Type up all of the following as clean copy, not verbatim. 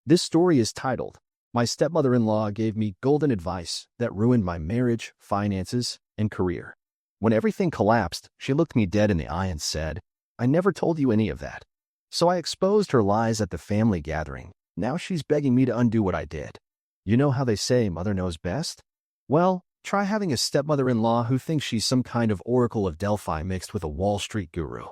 This story is titled, My Stepmother-In-Law Gave Me Golden Advice That Ruined My Marriage, Finances, and Career. When everything collapsed, she looked me dead in the eye and said, I never told you any of that. So I exposed her lies at the family gathering. Now she's begging me to undo what I did. You know how they say mother knows best? Well, try having a stepmother-in-law who thinks she's some kind of Oracle of Delphi mixed with a Wall Street guru.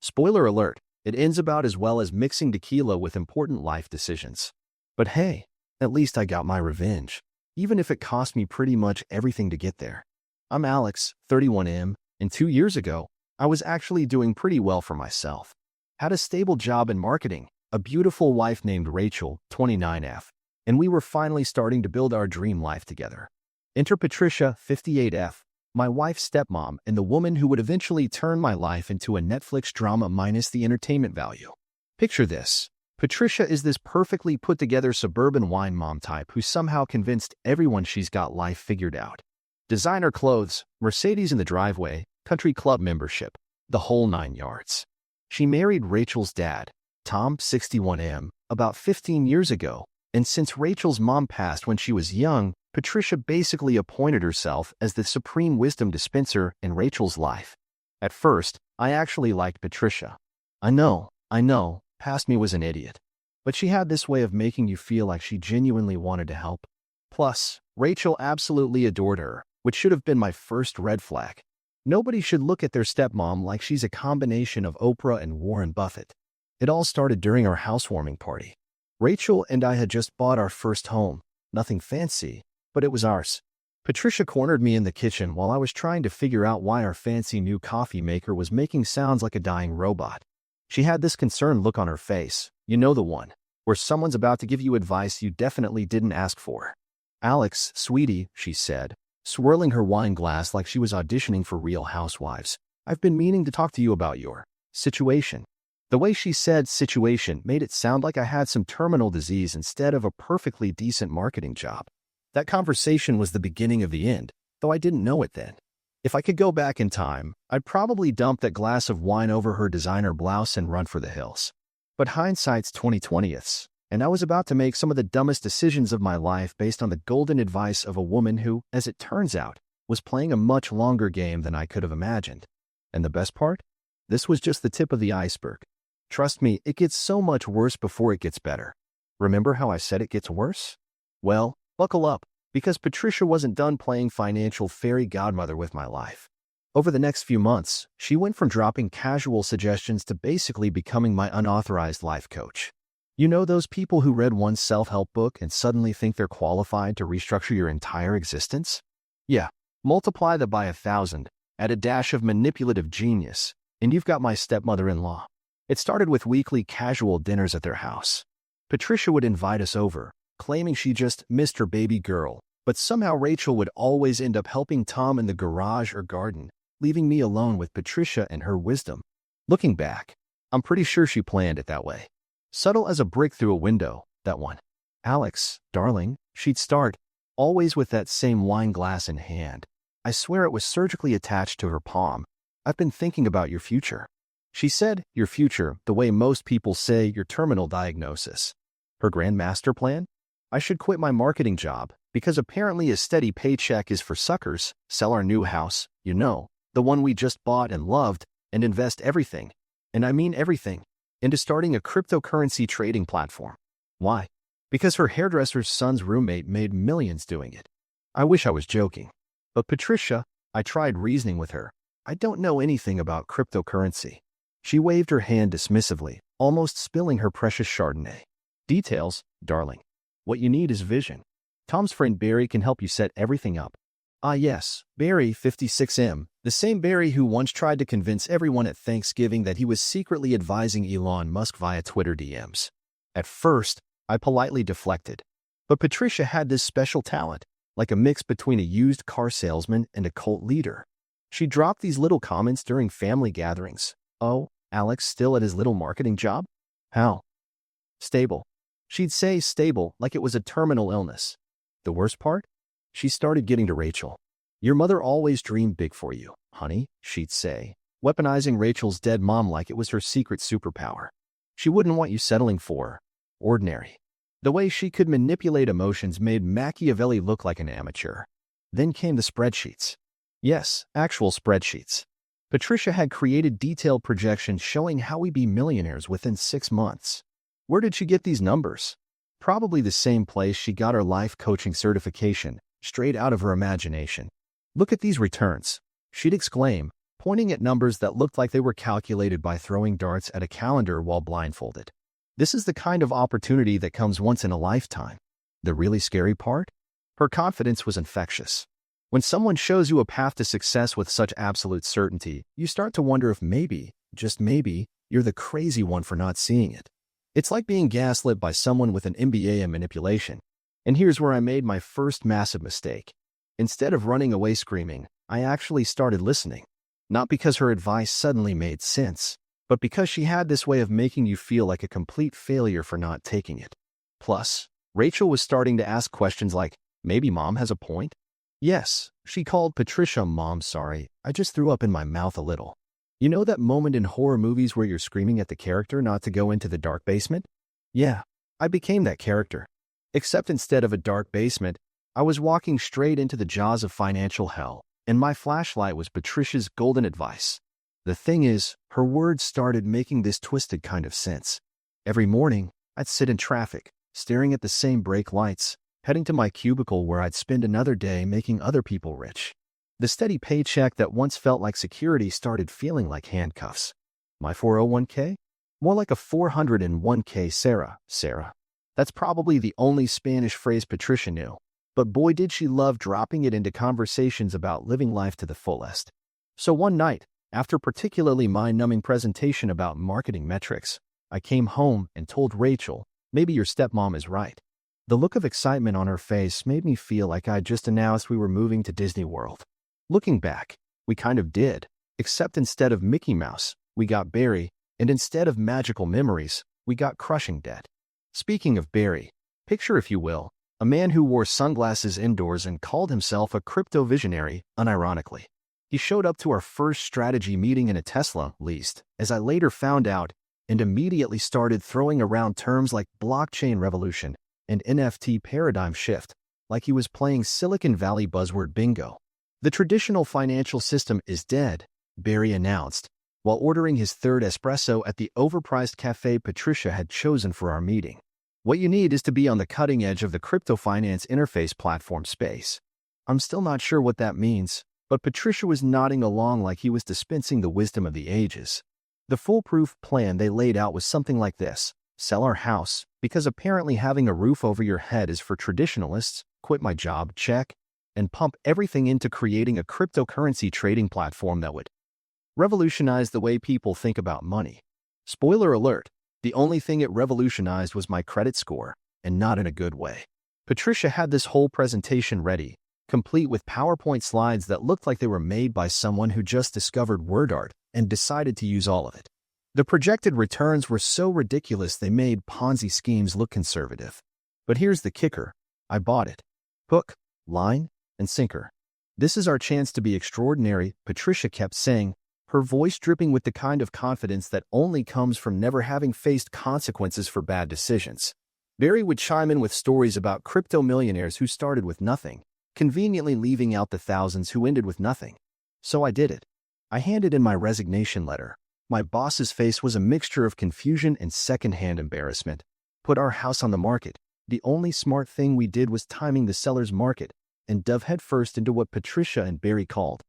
Spoiler alert, it ends about as well as mixing tequila with important life decisions. But hey, at least I got my revenge, even if it cost me pretty much everything to get there. I'm Alex, 31M, and 2 years ago, I was actually doing pretty well for myself. Had a stable job in marketing, a beautiful wife named Rachel, 29F, and we were finally starting to build our dream life together. Enter Patricia, 58F, my wife's stepmom and the woman who would eventually turn my life into a Netflix drama minus the entertainment value. Picture this. Patricia is this perfectly put-together suburban wine mom type who somehow convinced everyone she's got life figured out. Designer clothes, Mercedes in the driveway, country club membership, the whole 9 yards. She married Rachel's dad, Tom, 61M, about 15 years ago, and since Rachel's mom passed when she was young, Patricia basically appointed herself as the supreme wisdom dispenser in Rachel's life. At first, I actually liked Patricia. I know, past me was an idiot. But she had this way of making you feel like she genuinely wanted to help. Plus, Rachel absolutely adored her, which should have been my first red flag. Nobody should look at their stepmom like she's a combination of Oprah and Warren Buffett. It all started during our housewarming party. Rachel and I had just bought our first home. Nothing fancy, but it was ours. Patricia cornered me in the kitchen while I was trying to figure out why our fancy new coffee maker was making sounds like a dying robot. She had this concerned look on her face, you know the one, where someone's about to give you advice you definitely didn't ask for. Alex, sweetie, she said, swirling her wine glass like she was auditioning for Real Housewives. I've been meaning to talk to you about your situation. The way she said situation made it sound like I had some terminal disease instead of a perfectly decent marketing job. That conversation was the beginning of the end, though I didn't know it then. If I could go back in time, I'd probably dump that glass of wine over her designer blouse and run for the hills. But hindsight's 20/20ths, and I was about to make some of the dumbest decisions of my life based on the golden advice of a woman who, as it turns out, was playing a much longer game than I could have imagined. And the best part? This was just the tip of the iceberg. Trust me, it gets so much worse before it gets better. Remember how I said it gets worse? Well, buckle up, because Patricia wasn't done playing financial fairy godmother with my life. Over the next few months, she went from dropping casual suggestions to basically becoming my unauthorized life coach. You know those people who read one self-help book and suddenly think they're qualified to restructure your entire existence? Yeah, multiply that by 1,000, add a dash of manipulative genius, and you've got my stepmother-in-law. It started with weekly casual dinners at their house. Patricia would invite us over, claiming she just missed her baby girl, but somehow Rachel would always end up helping Tom in the garage or garden, leaving me alone with Patricia and her wisdom. Looking back, I'm pretty sure she planned it that way. Subtle as a brick through a window, that one. Alex, darling, she'd start, always with that same wine glass in hand. I swear it was surgically attached to her palm. I've been thinking about your future. She said, your future, the way most people say your terminal diagnosis. Her grand master plan? I should quit my marketing job, because apparently a steady paycheck is for suckers, sell our new house, you know, the one we just bought and loved, and invest everything, and I mean everything, into starting a cryptocurrency trading platform. Why? Because her hairdresser's son's roommate made millions doing it. I wish I was joking. But Patricia, I tried reasoning with her. I don't know anything about cryptocurrency. She waved her hand dismissively, almost spilling her precious Chardonnay. Details, darling. What you need is vision. Tom's friend Barry can help you set everything up. Ah yes, Barry, 56M, the same Barry who once tried to convince everyone at Thanksgiving that he was secretly advising Elon Musk via Twitter DMs. At first, I politely deflected. But Patricia had this special talent, like a mix between a used car salesman and a cult leader. She dropped these little comments during family gatherings. Oh, Alex still at his little marketing job? How? Stable. She'd say stable like it was a terminal illness. The worst part? She started getting to Rachel. Your mother always dreamed big for you, honey, she'd say, weaponizing Rachel's dead mom like it was her secret superpower. She wouldn't want you settling for ordinary. The way she could manipulate emotions made Machiavelli look like an amateur. Then came the spreadsheets. Yes, actual spreadsheets. Patricia had created detailed projections showing how we'd be millionaires within 6 months. Where did she get these numbers? Probably the same place she got her life coaching certification, straight out of her imagination. Look at these returns, she'd exclaim, pointing at numbers that looked like they were calculated by throwing darts at a calendar while blindfolded. This is the kind of opportunity that comes once in a lifetime. The really scary part? Her confidence was infectious. When someone shows you a path to success with such absolute certainty, you start to wonder if maybe, just maybe, you're the crazy one for not seeing it. It's like being gaslit by someone with an MBA in manipulation. And here's where I made my first massive mistake. Instead of running away screaming, I actually started listening. Not because her advice suddenly made sense, but because she had this way of making you feel like a complete failure for not taking it. Plus, Rachel was starting to ask questions like, maybe mom has a point? Yes, she called Patricia mom. Sorry, I just threw up in my mouth a little. You know that moment in horror movies where you're screaming at the character not to go into the dark basement? Yeah, I became that character. Except instead of a dark basement, I was walking straight into the jaws of financial hell, and my flashlight was Patricia's golden advice. The thing is, her words started making this twisted kind of sense. Every morning, I'd sit in traffic, staring at the same brake lights, heading to my cubicle where I'd spend another day making other people rich. The steady paycheck that once felt like security started feeling like handcuffs. My 401k? More like a 401k, Sarah. That's probably the only Spanish phrase Patricia knew. But boy did she love dropping it into conversations about living life to the fullest. So one night, after a particularly mind-numbing presentation about marketing metrics, I came home and told Rachel, maybe your stepmom is right. The look of excitement on her face made me feel like I'd just announced we were moving to Disney World. Looking back, we kind of did, except instead of Mickey Mouse, we got Barry, and instead of magical memories, we got crushing debt. Speaking of Barry, picture if you will, a man who wore sunglasses indoors and called himself a crypto visionary, unironically. He showed up to our first strategy meeting in a Tesla leased, as I later found out, and immediately started throwing around terms like blockchain revolution and NFT paradigm shift, like he was playing Silicon Valley buzzword bingo. The traditional financial system is dead, Barry announced, while ordering his third espresso at the overpriced cafe Patricia had chosen for our meeting. What you need is to be on the cutting edge of the crypto finance interface platform space. I'm still not sure what that means, but Patricia was nodding along like he was dispensing the wisdom of the ages. The foolproof plan they laid out was something like this: sell our house, because apparently having a roof over your head is for traditionalists, quit my job, check, and pump everything into creating a cryptocurrency trading platform that would revolutionize the way people think about money. Spoiler alert, the only thing it revolutionized was my credit score, and not in a good way. Patricia had this whole presentation ready, complete with PowerPoint slides that looked like they were made by someone who just discovered WordArt and decided to use all of it. The projected returns were so ridiculous they made Ponzi schemes look conservative. But here's the kicker: I bought it. Hook, line, and sinker. This is our chance to be extraordinary, Patricia kept saying, her voice dripping with the kind of confidence that only comes from never having faced consequences for bad decisions. Barry would chime in with stories about crypto millionaires who started with nothing, conveniently leaving out the thousands who ended with nothing. So I did it. I handed in my resignation letter. My boss's face was a mixture of confusion and secondhand embarrassment. Put our house on the market. The only smart thing we did was timing the seller's market, and dove headfirst into what Patricia and Barry called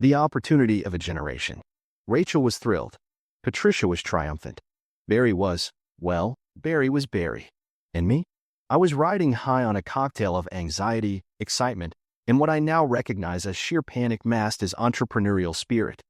the opportunity of a generation. Rachel was thrilled. Patricia was triumphant. Barry was Barry. And me? I was riding high on a cocktail of anxiety, excitement, and what I now recognize as sheer panic masked as entrepreneurial spirit.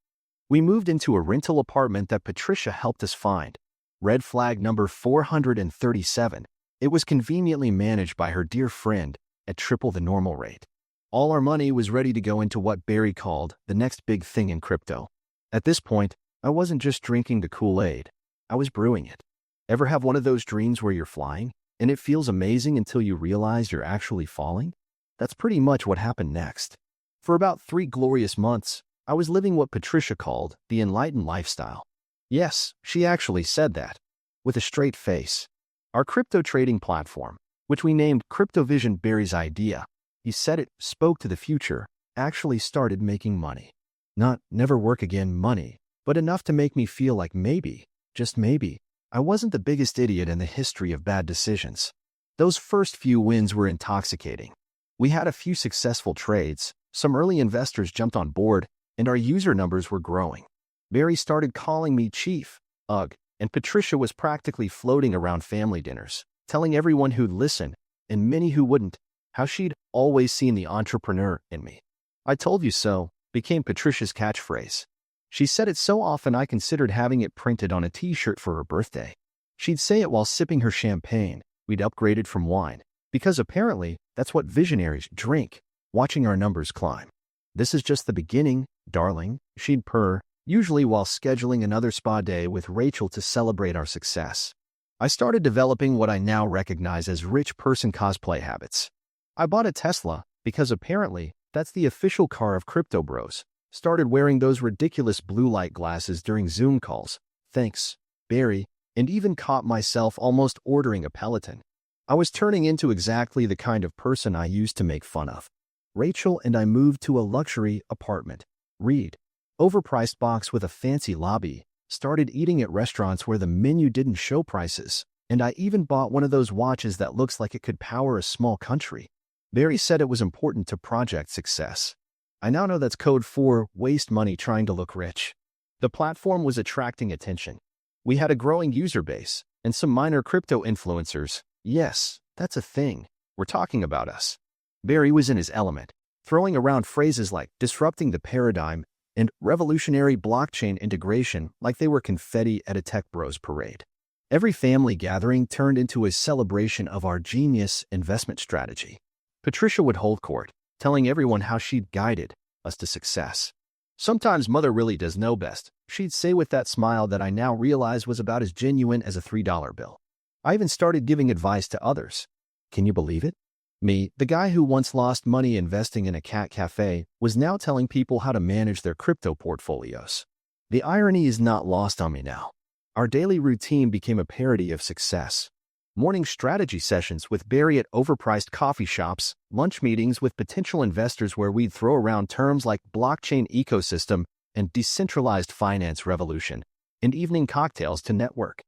We moved into a rental apartment that Patricia helped us find. Red flag number 437. It was conveniently managed by her dear friend at triple the normal rate. All our money was ready to go into what Barry called the next big thing in crypto. At this point, I wasn't just drinking the Kool-Aid, I was brewing it. Ever have one of those dreams where you're flying, and it feels amazing until you realize you're actually falling? That's pretty much what happened next. For about 3 glorious months, I was living what Patricia called the enlightened lifestyle. Yes, she actually said that. With a straight face. Our crypto trading platform, which we named CryptoVision. Barry's idea. He said it spoke to the future, actually started making money. Not never work again money, but enough to make me feel like maybe, just maybe, I wasn't the biggest idiot in the history of bad decisions. Those first few wins were intoxicating. We had a few successful trades, some early investors jumped on board, and our user numbers were growing. Barry started calling me Chief, ugh, and Patricia was practically floating around family dinners, telling everyone who'd listen, and many who wouldn't, how she'd always seen the entrepreneur in me. "I told you so" became Patricia's catchphrase. She said it so often I considered having it printed on a t-shirt for her birthday. She'd say it while sipping her champagne. We'd upgraded from wine, because apparently that's what visionaries drink, watching our numbers climb. "This is just the beginning, darling," she'd purr, usually while scheduling another spa day with Rachel to celebrate our success. I started developing what I now recognize as rich person cosplay habits. I bought a Tesla because apparently that's the official car of Crypto Bros. Started wearing those ridiculous blue light glasses during Zoom calls. Thanks, Barry, and even caught myself almost ordering a Peloton. I was turning into exactly the kind of person I used to make fun of. Rachel and I moved to a luxury apartment. Read. Overpriced box with a fancy lobby. Started eating at restaurants where the menu didn't show prices. And I even bought one of those watches that looks like it could power a small country. Barry said it was important to project success. I now know that's code for waste money trying to look rich. The platform was attracting attention. We had a growing user base and some minor crypto influencers. Yes, that's a thing. We're talking about us. Barry was in his element, throwing around phrases like disrupting the paradigm and revolutionary blockchain integration like they were confetti at a Tech Bros parade. Every family gathering turned into a celebration of our genius investment strategy. Patricia would hold court, telling everyone how she'd guided us to success. "Sometimes mother really does know best," she'd say with that smile that I now realize was about as genuine as a $3 bill. I even started giving advice to others. Can you believe it? Me, the guy who once lost money investing in a cat cafe, was now telling people how to manage their crypto portfolios. The irony is not lost on me now. Our daily routine became a parody of success. Morning strategy sessions with Barry at overpriced coffee shops, lunch meetings with potential investors where we'd throw around terms like blockchain ecosystem and decentralized finance revolution, and evening cocktails to network.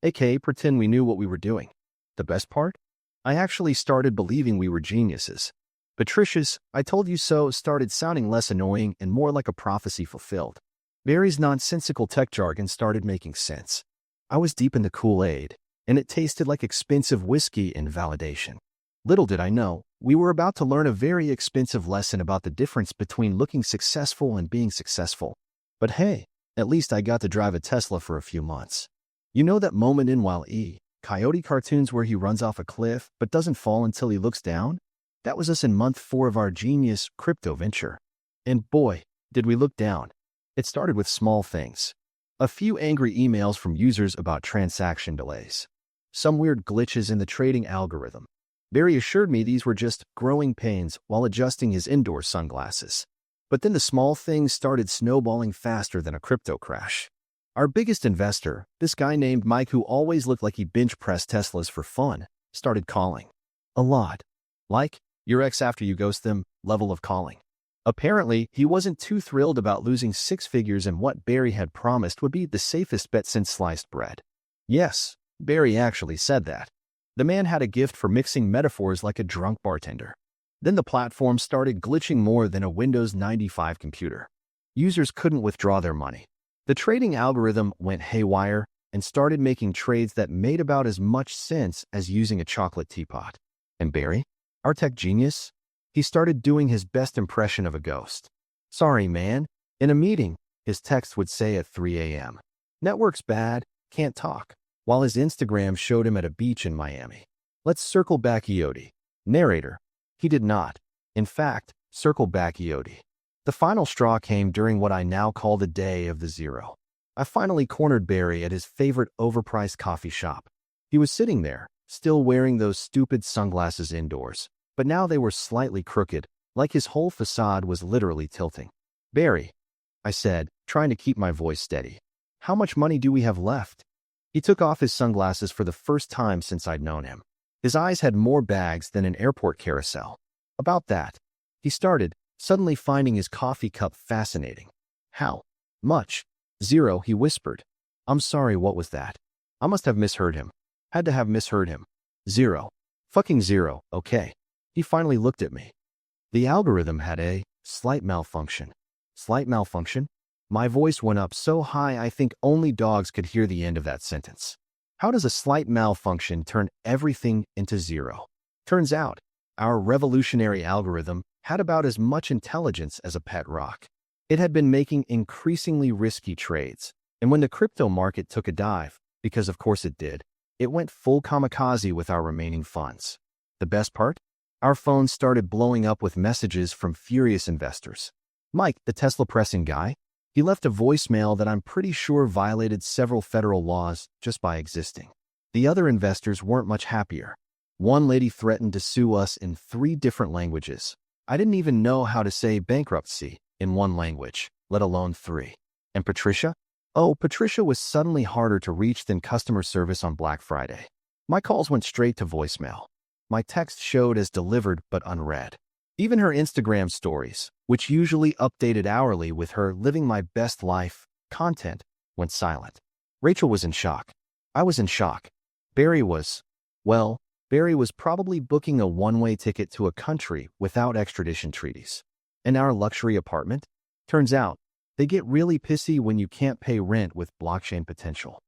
aka pretend we knew what we were doing. The best part? I actually started believing we were geniuses. Patricia's "I told you so" started sounding less annoying and more like a prophecy fulfilled. Barry's nonsensical tech jargon started making sense. I was deep in the Kool-Aid, and it tasted like expensive whiskey in validation. Little did I know, we were about to learn a very expensive lesson about the difference between looking successful and being successful. But hey, at least I got to drive a Tesla for a few months. You know that moment in Wile E. Coyote cartoons where he runs off a cliff but doesn't fall until he looks down? That was us in month 4 of our genius crypto venture. And boy, did we look down. It started with small things. A few angry emails from users about transaction delays. Some weird glitches in the trading algorithm. Barry assured me these were just growing pains while adjusting his indoor sunglasses. But then the small things started snowballing faster than a crypto crash. Our biggest investor, this guy named Mike who always looked like he bench-pressed Teslas for fun, started calling. A lot. Like, your ex after you ghost them, level of calling. Apparently, he wasn't too thrilled about losing 6 figures in what Barry had promised would be the safest bet since sliced bread. Yes, Barry actually said that. The man had a gift for mixing metaphors like a drunk bartender. Then the platform started glitching more than a Windows 95 computer. Users couldn't withdraw their money. The trading algorithm went haywire and started making trades that made about as much sense as using a chocolate teapot. And Barry, our tech genius, he started doing his best impression of a ghost. "Sorry, man." In a meeting, his text would say at 3 a.m. "Network's bad, can't talk," while his Instagram showed him at a beach in Miami. Let's circle back EOD. Narrator. He did not. In fact, circle back EOD. The final straw came during what I now call the day of the zero. I finally cornered Barry at his favorite overpriced coffee shop. He was sitting there, still wearing those stupid sunglasses indoors, but now they were slightly crooked, like his whole facade was literally tilting. "Barry," I said, trying to keep my voice steady, "how much money do we have left?" He took off his sunglasses for the first time since I'd known him. His eyes had more bags than an airport carousel. About that, he started, suddenly finding his coffee cup fascinating. How much? 0, he whispered. I'm sorry, what was that? I must have misheard him. Had to have misheard him. 0. Fucking 0, okay. He finally looked at me. The algorithm had a slight malfunction. Slight malfunction? My voice went up so high I think only dogs could hear the end of that sentence. How does a slight malfunction turn everything into 0? Turns out, our revolutionary algorithm had about as much intelligence as a pet rock. It had been making increasingly risky trades, and when the crypto market took a dive, because of course it did, it went full kamikaze with our remaining funds. The best part? Our phones started blowing up with messages from furious investors. Mike, the Tesla pressing guy, he left a voicemail that I'm pretty sure violated several federal laws just by existing. The other investors weren't much happier. One lady threatened to sue us in 3 different languages. I didn't even know how to say bankruptcy in one language, let alone 3. And Patricia? Oh, Patricia was suddenly harder to reach than customer service on Black Friday. My calls went straight to voicemail. My text showed as delivered but unread. Even her Instagram stories, which usually updated hourly with her living my best life content, went silent. Rachel was in shock. I was in shock. Barry was probably booking a one-way ticket to a country without extradition treaties. And our luxury apartment? Turns out, they get really pissy when you can't pay rent with blockchain potential.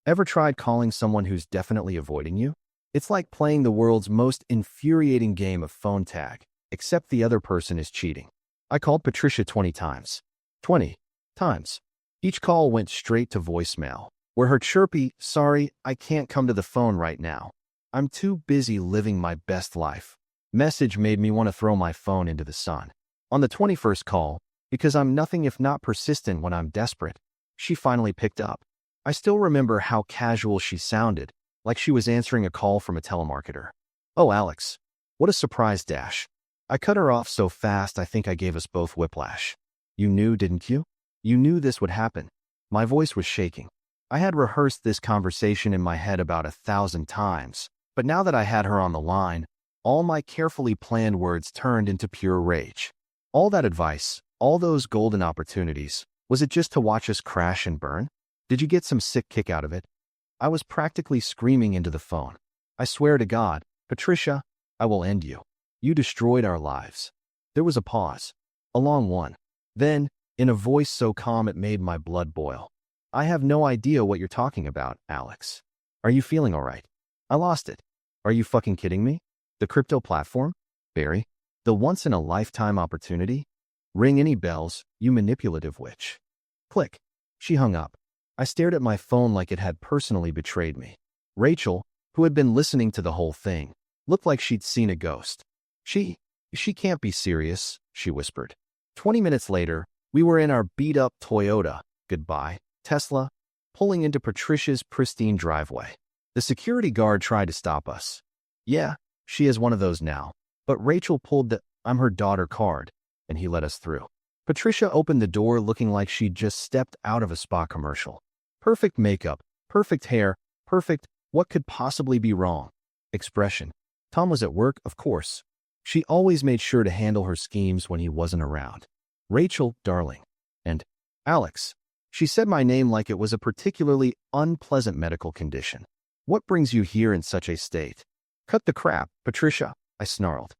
Ever tried calling someone who's definitely avoiding you? It's like playing the world's most infuriating game of phone tag, except the other person is cheating. I called Patricia 20 times. 20 times. Each call went straight to voicemail, where her chirpy, "Sorry, I can't come to the phone right now. I'm too busy living my best life" message made me want to throw my phone into the sun. On the 21st call, because I'm nothing if not persistent when I'm desperate, she finally picked up. I still remember how casual she sounded, like she was answering a call from a telemarketer. "Oh, Alex. What a surprise dash." I cut her off so fast I think I gave us both whiplash. "You knew, didn't you? You knew this would happen." My voice was shaking. I had rehearsed this conversation in my head about 1,000 times, but now that I had her on the line, all my carefully planned words turned into pure rage. All that advice, all those golden opportunities, was it just to watch us crash and burn? Did you get some sick kick out of it? I was practically screaming into the phone. "I swear to God, Patricia, I will end you. You destroyed our lives." There was a pause. A long one. Then, in a voice so calm it made my blood boil. "I have no idea what you're talking about, Alex. Are you feeling all right? I lost it. Are you fucking kidding me? The crypto platform? Barry? The once-in-a-lifetime opportunity? Ring any bells, you manipulative witch." Click. She hung up. I stared at my phone like it had personally betrayed me. Rachel, who had been listening to the whole thing, looked like she'd seen a ghost. She can't be serious," she whispered. 20 minutes later, we were in our beat-up Toyota, goodbye, Tesla, pulling into Patricia's pristine driveway. The security guard tried to stop us. Yeah, she is one of those now. But Rachel pulled the "I'm her daughter" card, and he let us through. Patricia opened the door looking like she'd just stepped out of a spa commercial. Perfect makeup, perfect hair, perfect "what could possibly be wrong" expression. Tom was at work, of course. She always made sure to handle her schemes when he wasn't around. "Rachel, darling." And "Alex." She said my name like it was a particularly unpleasant medical condition. "What brings you here in such a state?" "Cut the crap, Patricia," I snarled.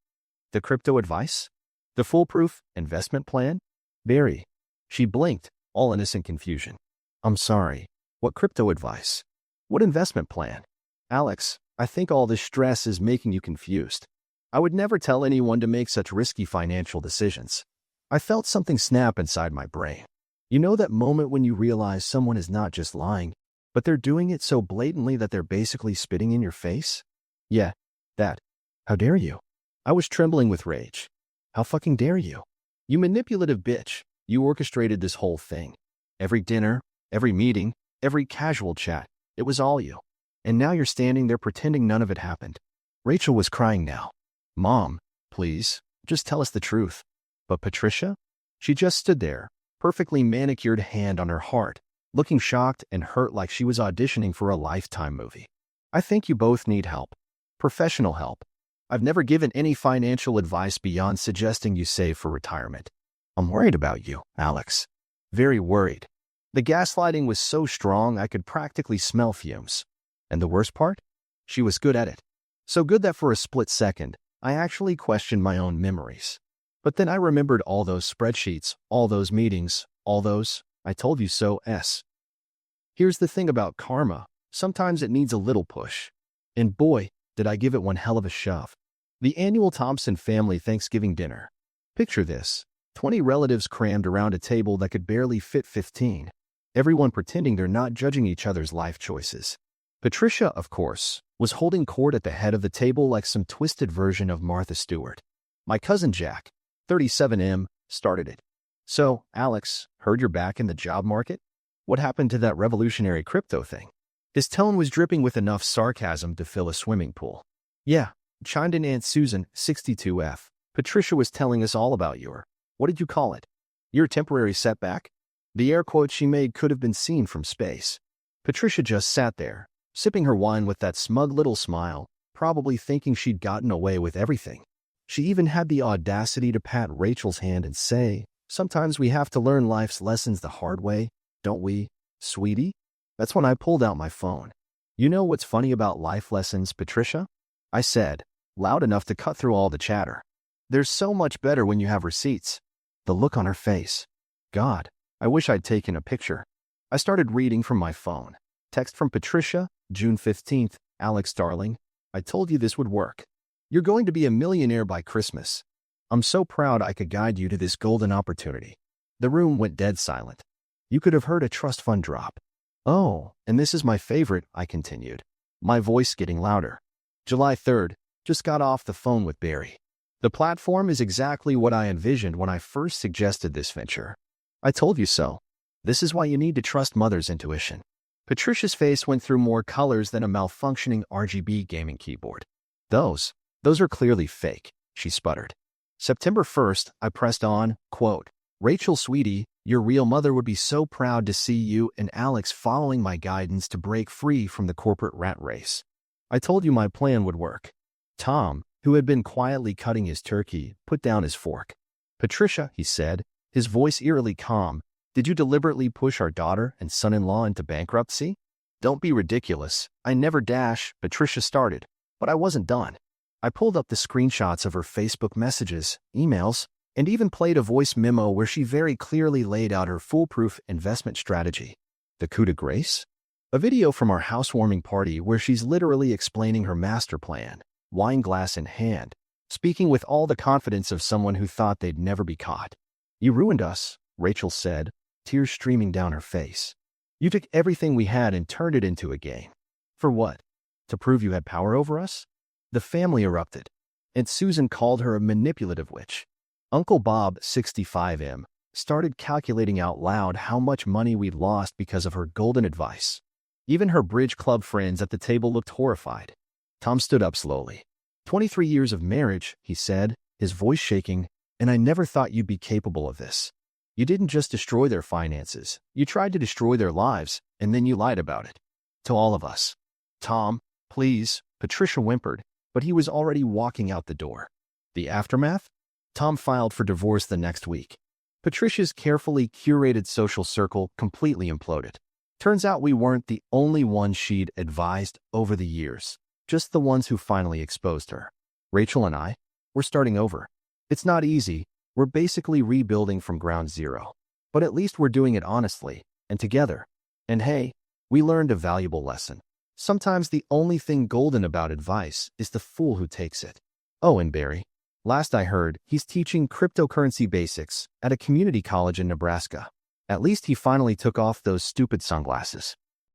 "The crypto advice? The foolproof investment plan?" "Barry." She blinked, all innocent confusion. "I'm sorry. What crypto advice? What investment plan?" "Alex, I think all this stress is making you confused. I would never tell anyone to make such risky financial decisions." I felt something snap inside my brain. You know that moment when you realize someone is not just lying, but they're doing it so blatantly that they're basically spitting in your face? Yeah, that. How dare you? I was trembling with rage. How fucking dare you? You manipulative bitch. You orchestrated this whole thing. Every dinner, every meeting, every casual chat. It was all you. And now you're standing there pretending none of it happened. Rachel was crying now. "Mom, please, just tell us the truth." But Patricia? She just stood there, perfectly manicured hand on her heart, looking shocked and hurt like she was auditioning for a Lifetime movie. I think you both need help. Professional help. I've never given any financial advice beyond suggesting you save for retirement. I'm worried about you, Alex. Very worried. The gaslighting was so strong I could practically smell fumes. And the worst part? She was good at it. So good that for a split second, I actually questioned my own memories. But then I remembered all those spreadsheets, all those meetings, all those I told you so-s. Here's the thing about karma. Sometimes it needs a little push. And boy, did I give it one hell of a shove. The annual Thompson family Thanksgiving dinner. Picture this. 20 relatives crammed around a table that could barely fit 15. Everyone pretending they're not judging each other's life choices. Patricia, of course, was holding court at the head of the table like some twisted version of Martha Stewart. My cousin Jack, 37M, started it. So, Alex, heard you're back in the job market? What happened to that revolutionary crypto thing? His tone was dripping with enough sarcasm to fill a swimming pool. Yeah, chimed in Aunt Susan, 62F. Patricia was telling us all about what did you call it? Your temporary setback? The air quote she made could have been seen from space. Patricia just sat there, sipping her wine with that smug little smile, probably thinking she'd gotten away with everything. She even had the audacity to pat Rachel's hand and say, "Sometimes we have to learn life's lessons the hard way, don't we, sweetie?" That's when I pulled out my phone. You know what's funny about life lessons, Patricia? I said, loud enough to cut through all the chatter. They're so much better when you have receipts. The look on her face. God, I wish I'd taken a picture. I started reading from my phone. Text from Patricia, June 15th. Alex darling, I told you this would work. You're going to be a millionaire by Christmas. I'm so proud I could guide you to this golden opportunity. The room went dead silent. You could have heard a trust fund drop. Oh, and this is my favorite, I continued, my voice getting louder. July 3rd, just got off the phone with Barry. The platform is exactly what I envisioned when I first suggested this venture. I told you so. This is why you need to trust mother's intuition. Patricia's face went through more colors than a malfunctioning RGB gaming keyboard. Those are clearly fake, she sputtered. September 1st, I pressed on, quote, Rachel, sweetie, your real mother would be so proud to see you and Alex following my guidance to break free from the corporate rat race. I told you my plan would work. Tom, who had been quietly cutting his turkey, put down his fork. Patricia, he said, his voice eerily calm, did you deliberately push our daughter and son-in-law into bankruptcy? Don't be ridiculous. I never Patricia started, but I wasn't done. I pulled up the screenshots of her Facebook messages, emails, and even played a voice memo where she very clearly laid out her foolproof investment strategy. The coup de grace? A video from our housewarming party where she's literally explaining her master plan, wine glass in hand, speaking with all the confidence of someone who thought they'd never be caught. You ruined us, Rachel said, tears streaming down her face. You took everything we had and turned it into a game. For what? To prove you had power over us? The family erupted, and Susan called her a manipulative witch. Uncle Bob, 65M, started calculating out loud how much money we'd lost because of her golden advice. Even her bridge club friends at the table looked horrified. Tom stood up slowly. 23 years of marriage, he said, his voice shaking, and I never thought you'd be capable of this. You didn't just destroy their finances, you tried to destroy their lives, and then you lied about it. To all of us. Tom, please, Patricia whimpered, but he was already walking out the door. The aftermath? Tom filed for divorce the next week. Patricia's carefully curated social circle completely imploded. Turns out we weren't the only ones she'd advised over the years, just the ones who finally exposed her. Rachel and I, we're starting over. It's not easy, we're basically rebuilding from ground zero. But at least we're doing it honestly, and together. And hey, we learned a valuable lesson. Sometimes the only thing golden about advice is the fool who takes it. Oh, and Barry. Last I heard, he's teaching cryptocurrency basics at a community college in Nebraska. At least he finally took off those stupid sunglasses.